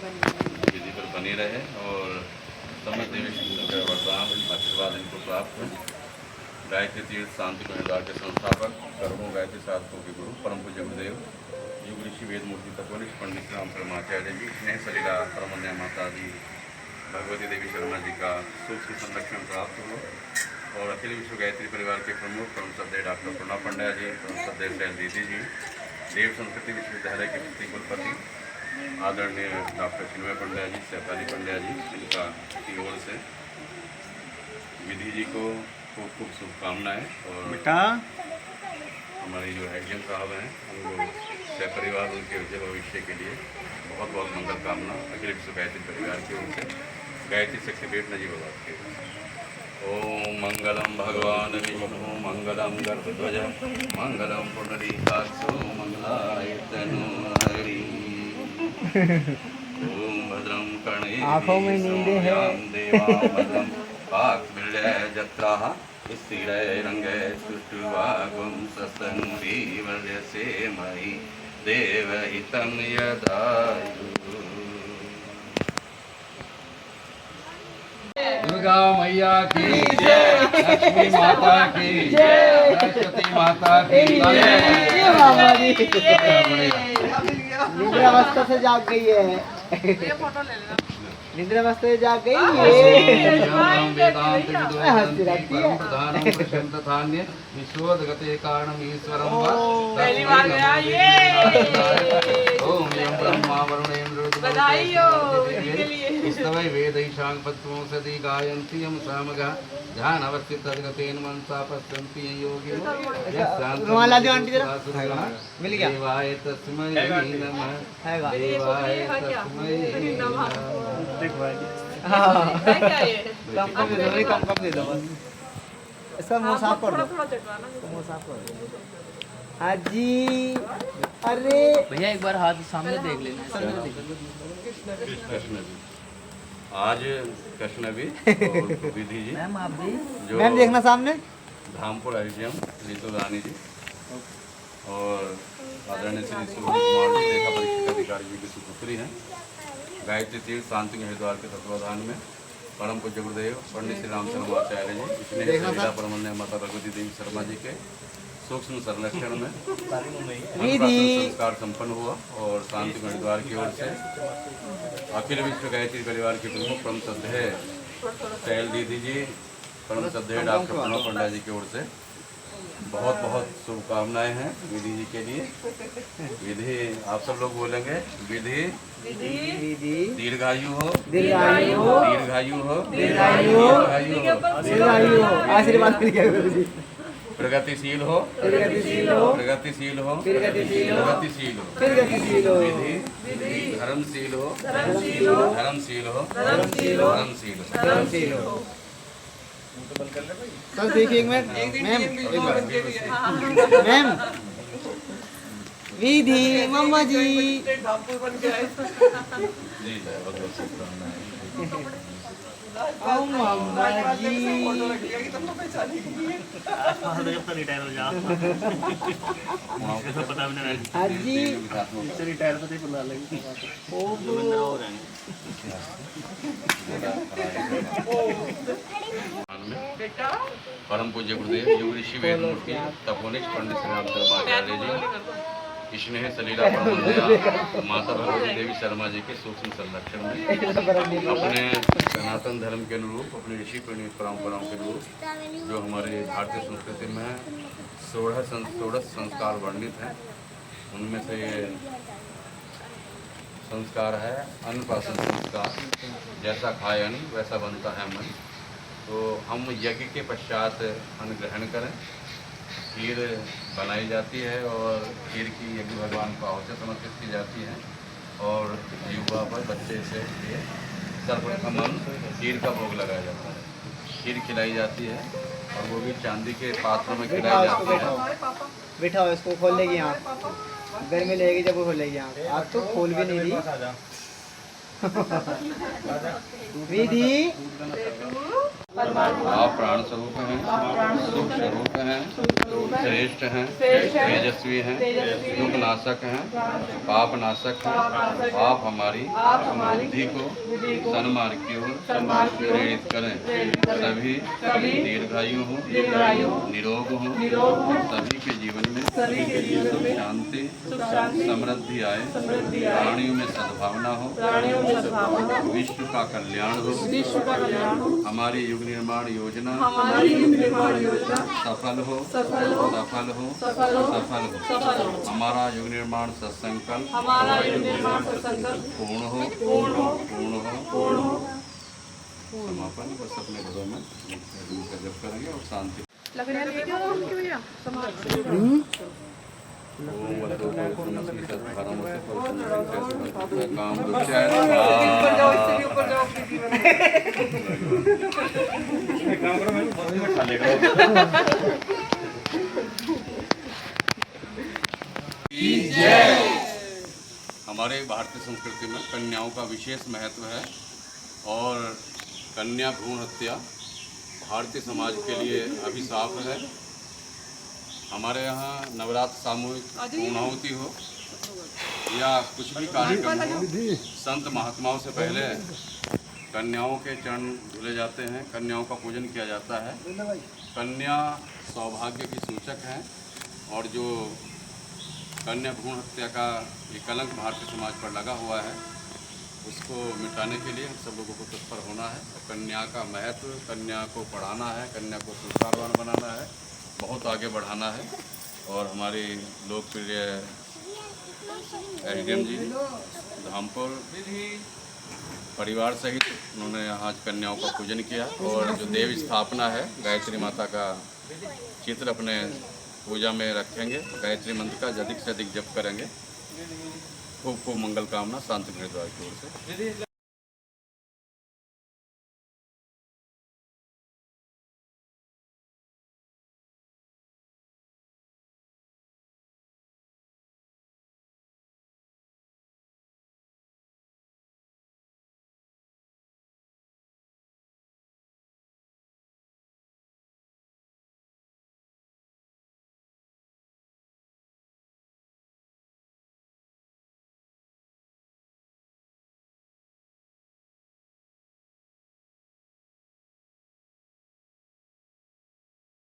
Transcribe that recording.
विधि पर बने रहे और समस्त देवी शक्तियों का वरदान आशीर्वाद इनको प्राप्त है। गायत्री तीर्थ शांति परिवार के संस्थापक कर्मों गायत्री साधकों के गुरु परम पूज्य गुरुदेव युग ऋषि वेद मूर्ति तत्वनिष्ठ पंडित राम शर्माचार्य जी, स्नेह सलीला परमन्या माता जी, भगवती देवी शर्मा जी का सूक्ष्म संरक्षण प्राप्त हो और अखिल विश्व गायत्री परिवार के प्रमुख परम श्रद्धेय डॉक्टर प्रणव पंड्या जी, परम श्रद्धेय शैल दीदी जी, देव संस्कृति विश्वविद्यालय के मुफ्ती कुलपति आदरणीय डॉक्टर चिन्मय पंड्या जी, सैफाली पंड्या जी, इनका की ओर से विधि जी को खूब खूब शुभकामनाएँ। और बेटा हमारे जो एडीएम साहब हैं उनको सपरिवार उनके उज्जवल भविष्य के लिए बहुत बहुत मंगल कामना अखिल विश्व गायत्री परिवार की ओर से गायत्री शक्ति बेट नजी बाबा के। ओम मंगलम भगवान विष्णु मंगलम गर्भध्वज मंगलम पुंडरीकाक्षो मंगलायतनु हरि। ओम भद्रम कर्णे आँखों में नींदे हैं देवा भद्रम पाक्मिल्य जत्राः स्थिरैरङ्गे सुष्ठुवागुं सस्तनुरीवर्यसे मयि देवहितं यदायुः। दुर्गा मैया की जय, लक्ष्मी माता की जय, सरस्वती माता की जय। निद्रावस्था से जाग गई है, निद्रावस्था से जाग गई है। विश्वोदगते कारणम ईश्वरम ओम यं ब्रह्मा वरुणेन्द्र स्तवै वेदैशां पद्मोषधि गायन्ति यं सामगा ध्यानवस्थितगतेन मनसा पश्यन्ति मिल गया देवाय तस्मै नमः देवाय तस्मै नमः। कम दे दो बस, इसका मुंह साफ कर दो, मुंह साफ कर दो। हाँ जी, अरे भैया एक बार हाथ सामने देख लेना। कृष्ण जी आज कृष्ण भी विधि जी मैम आप भी जो मैम देखना सामने, धामपुर एडीएम रीतू रानी जी और आदरणीय श्री सुरेश कुमार जी लेखा परीक्षक अधिकारी जी की सुपुत्री हैं। गायत्री तीर्थ शांति हरिद्वार के तत्वाधान में परम पूज्य गुरुदेव पंडित श्री राम शर्माचार्य जी, इसमें सलीला परमन्या माता भगवती देवी शर्मा जी के सूक्ष्म संरक्षण में संस्कार संपन्न हुआ और शांति हरिद्वार की ओर से अखिल विश्व गायत्री परिवार के प्रमुख परम श्रद्धेय शैल दीदी जी, परम श्रद्धेय डॉक्टर प्रणव पंड्या जी की ओर से बहुत बहुत शुभकामनाएं हैं विधि जी के लिए। विधि आप सब लोग बोलेंगे, विधि दीर्घायु हो, दीर्घायु हो, दीर्घायु हो, दीर्घायु हो, दीर्घायु हो, आशीर्वाद मिल गया। प्रगतिशील हो, प्रगतिशील हो, प्रगतिशील हो, प्रगतिशील हो, प्रगतिशील हो, प्रगतिशील हो, विधि धर्मशील हो, धर्मशील हो, धर्मशील हो, धर्मशील हो, धर्मशील हो, धर्मशील हो। सर देखिए एक मिनट मैम, मैम विधि मम्मा जी जी बहुत बहुत शुभकामनाएं। ओ मम्मा जी रिटायर हो जा पता भी नहीं हाँ जी रिटायर तो बुला लेंगे परम पूज्य गुरुदेव युग ऋषि वेद मूर्ति तपोनिष्ठ पंडित श्री राम शर्माचार्य जी, स्नेह सलीला परमन्या माता भगवती देवी शर्मा जी के सूक्ष्म संरक्षण में अपने सनातन धर्म के अनुरूप, अपने ऋषि प्रणीत परंपराओं के अनुरूप जो हमारे भारतीय संस्कृति में 16 संस्कार वर्णित हैं, उनमें से ये संस्कार है अन्नप्राशन संस्कार। जैसा खाए अन्न वैसा बनता है मन। तो हम यज्ञ के पश्चात अन्न ग्रहण करें। खीर बनाई जाती है और खीर की यज्ञ भगवान को आहुति समर्पित की जाती है और युवा पर बच्चे से लिए सर्वप्रथम खीर का भोग लगाया जाता है। खीर खिलाई जाती है और वो भी चांदी के पात्र में खिलाई जाती है। बिठाओ इसको, खोल लेगी आँख, गर्मी लगेगी जब वो खोलेगी आँख, आज तो खोल भी नहीं रही। विधि आप प्राण स्वरूप हैं, सुख स्वरूप हैं, श्रेष्ठ हैं, तेजस्वी हैं, दुख नाशक हैं, पाप नाशक हैं। आप हमारी बुद्धि को सन्मार्ग की ओर प्रेरित करें। सभी दीर्घायु हो, निरोग हो, सभी के जीवन में सुख शांति समृद्धि आए, प्राणियों में सद्भावना हो, विश्व का कल्याण हो, हमारी युग निर्माण योजना सफल हो, हमारा युग निर्माण सत्संकल्प पूर्ण हो। समापन बस अपने घरों में जप करेंगे और शांति। हमारे भारतीय संस्कृति में कन्याओं का विशेष महत्व है और कन्या भ्रूण हत्या भारतीय समाज के लिए अभिशाप है। हमारे यहाँ नवरात्र सामूहिक पूर्णाहुति हो या कुछ भी कार्यक्रम हो, संत महात्माओं से पहले कन्याओं के चरण धुले जाते हैं, कन्याओं का पूजन किया जाता है। कन्या सौभाग्य की सूचक हैं और जो कन्या भ्रूण हत्या का ये कलंक भारतीय समाज पर लगा हुआ है, उसको मिटाने के लिए हम सब लोगों को तत्पर होना है। कन्या का महत्व, कन्या को पढ़ाना है, कन्या को संस्कारवान बनाना है, बहुत आगे बढ़ाना है। और हमारी लोकप्रिय एसडीएम जी धामपुर परिवार सहित उन्होंने आज कन्याओं का पूजन किया और जो देव स्थापना है गायत्री माता का चित्र अपने पूजा में रखेंगे। गायत्री मंत्र का अधिक से अधिक जप करेंगे। खूब खूब मंगल कामना शांति द्वार की ओर से।